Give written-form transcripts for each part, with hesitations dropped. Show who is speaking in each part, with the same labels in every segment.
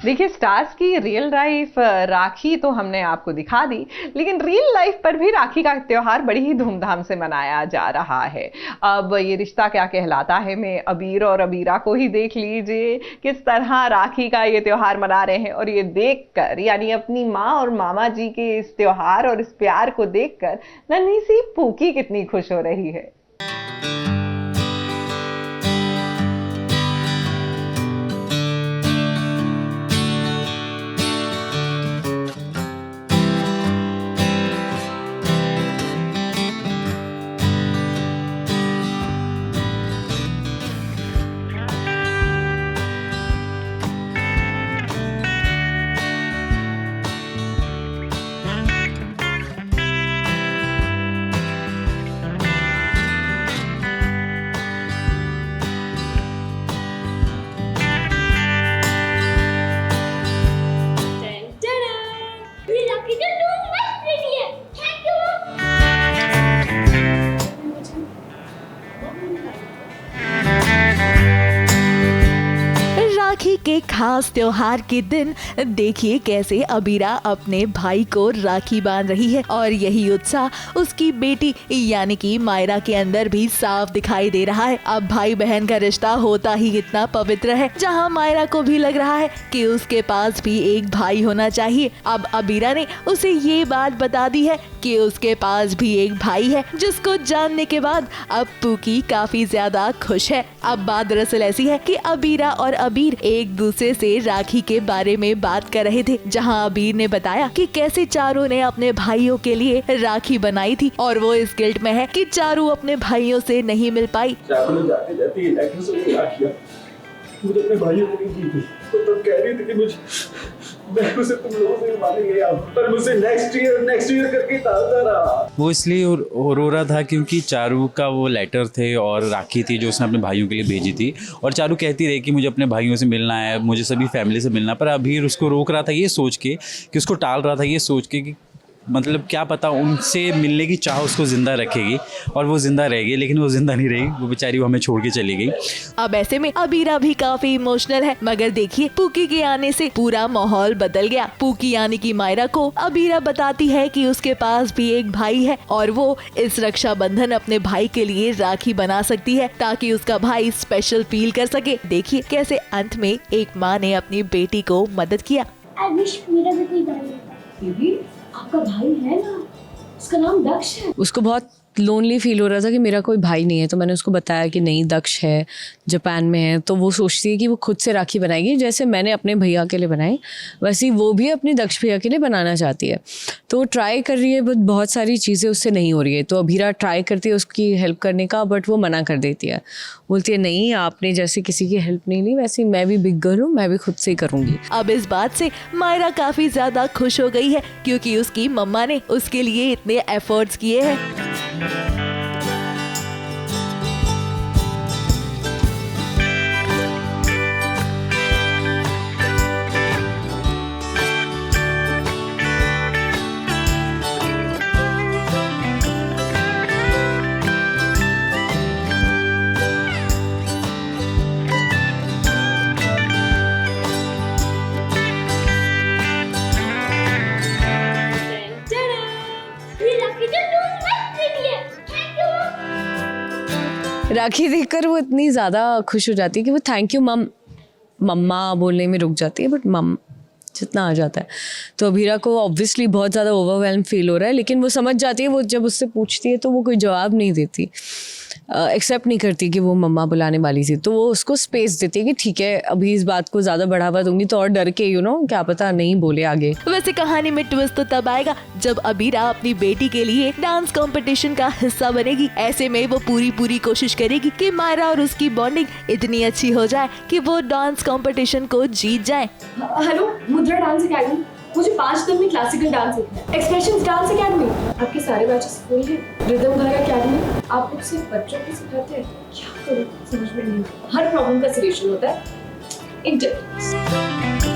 Speaker 1: देखिए, स्टार्स की real life राखी तो हमने आपको दिखा दी, लेकिन रियल लाइफ पर भी राखी का त्योहार बड़ी ही धूमधाम से मनाया जा रहा है। अब ये रिश्ता क्या कहलाता है में अबीर और अबीरा को ही देख लीजिए, किस तरह राखी का ये त्योहार मना रहे हैं। और ये देखकर, यानी अपनी माँ और मामा जी के इस त्योहार और इस प्यार को देखकर नन्ही सी पूकी कितनी खुश हो रही है।
Speaker 2: राखी के खास त्योहार के दिन देखिए कैसे अबीरा अपने भाई को राखी बांध रही है और यही उत्साह उसकी बेटी यानी कि मायरा के अंदर भी साफ दिखाई दे रहा है। अब भाई बहन का रिश्ता होता ही इतना पवित्र है, जहां मायरा को भी लग रहा है कि उसके पास भी एक भाई होना चाहिए। अब अबीरा ने उसे ये बात बता दी है कि उसके पास भी एक भाई है, जिसको जानने के बाद अब पूकी काफी ज्यादा खुश है। अब बात दरअसल ऐसी है कि अबीरा और अबीर एक दूसरे से राखी के बारे में बात कर रहे थे, जहां अबीर ने बताया कि कैसे चारू ने अपने भाइयों के लिए राखी बनाई थी और वो इस गिल्ट में है कि चारू अपने भाइयों से नहीं मिल पाई।
Speaker 3: चारू ने जाते जाते ये लेटर से क्या किया, मुझे अपने भाइयों को नहीं दी थी, तो कह रही थी कि मुझे मैं उसे तुम लोगों से माने गया, पर मुझे नेक्स्ट ईयर करके टालता रहा।
Speaker 4: वो इसलिए रो रहा था क्योंकि चारू का वो लेटर थे और राखी थी जो उसने अपने भाइयों के लिए भेजी थी, और चारू कहती रही कि मुझे अपने भाइयों से मिलना है, मुझे सभी फैमिली से मिलना। पर अबीर उसको रोक रहा था ये सोच के कि उसको टाल रहा था ये सोच के कि मतलब क्या पता उनसे मिलने की चाह उसको जिंदा रखेगी और वो जिंदा रहेगी, लेकिन वो जिंदा नहीं रही, वो बेचारी वो हमें छोड़ के चली गई।
Speaker 2: अब ऐसे में अबीरा भी काफी इमोशनल है, मगर देखिए पूकी के आने से पूरा माहौल बदल गया। पूकी यानी कि मायरा को अबीरा बताती है कि उसके पास भी एक भाई है और वो इस रक्षाबंधन अपने भाई के लिए राखी बना सकती है ताकि उसका भाई स्पेशल फील कर सके। देखिए कैसे अंत में एक माँ ने अपनी बेटी को मदद किया।
Speaker 5: I wish मेरा भी कोई भाई होता। आपका भाई है ना, उसका नाम दक्ष है।
Speaker 6: उसको बहुत लोनली फील हो रहा था कि मेरा कोई भाई नहीं है, तो मैंने उसको बताया कि नहीं, दक्ष है, जापान में है। तो वो सोचती है कि वो खुद से राखी बनाएगी, जैसे मैंने अपने भैया के लिए बनाई वैसे ही वो भी अपने दक्ष भैया के लिए बनाना चाहती है। तो वो ट्राई कर रही है, बट बहुत सारी चीज़ें उससे नहीं हो रही है। तो अबीरा ट्राई करती है उसकी हेल्प करने का, बट वो मना कर देती है, बोलती है नहीं, आपने जैसे किसी की हेल्प नहीं ली वैसे मैं भी बिग गर्ल हूँ, मैं भी खुद से ही करूँगी।
Speaker 2: अब इस बात से मायरा काफी ज्यादा खुश हो गई है क्योंकि उसकी मम्मा ने उसके लिए इतने एफर्ट्स किए हैं।
Speaker 6: राखी देखकर वो इतनी ज़्यादा खुश हो जाती है कि वो थैंक यू मम्मा बोलने में रुक जाती है, बट मम जितना आ जाता है। तो अबीरा को ऑब्वियसली बहुत ज़्यादा ओवरवेल्म फील हो रहा है, लेकिन वो समझ जाती है। वो जब उससे पूछती है तो वो कोई जवाब नहीं देती, एक्सेप्ट नहीं करती कि वो मम्मा बुलाने वाली थी। तो वो उसको स्पेस देती है कि ठीक है, अभी इस बात को ज़्यादा बढ़ावा दूंगी तो और डर के क्या पता नहीं बोले आगे।
Speaker 2: वैसे कहानी में ट्विस्ट तो तब आएगा जब अबीरा अपनी बेटी के लिए डांस कंपटीशन का हिस्सा बनेगी। ऐसे में वो पूरी कोशिश करेगी कि मायरा और उसकी बॉन्डिंग इतनी अच्छी हो जाए कि वो डांस कंपटीशन को जीत जाए।
Speaker 5: हेलो, मुद्रा डांस अकेडमी, मुझे 5 दिन में क्लासिकल डांस सीखना है। एक्सप्रेशंस डांस अकेडमी, आपके सारे बैचेस फुल हैं। रिदम घर अकेडमी, आप लोग सिर्फ बच्चों को सिखाते हैं, क्या करूं समझ में नहीं। हर प्रॉब्लम का सलूशन होता है इंटरनेट।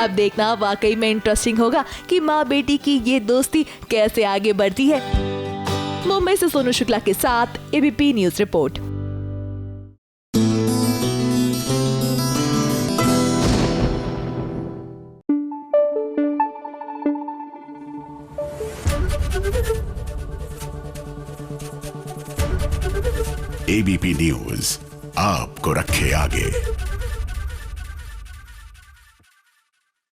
Speaker 2: अब देखना वाकई में इंटरेस्टिंग होगा कि माँ बेटी की ये दोस्ती कैसे आगे बढ़ती है। मुंबई से सोनू शुक्ला के साथ ABP news report.
Speaker 7: ABP news आपको रखे आगे।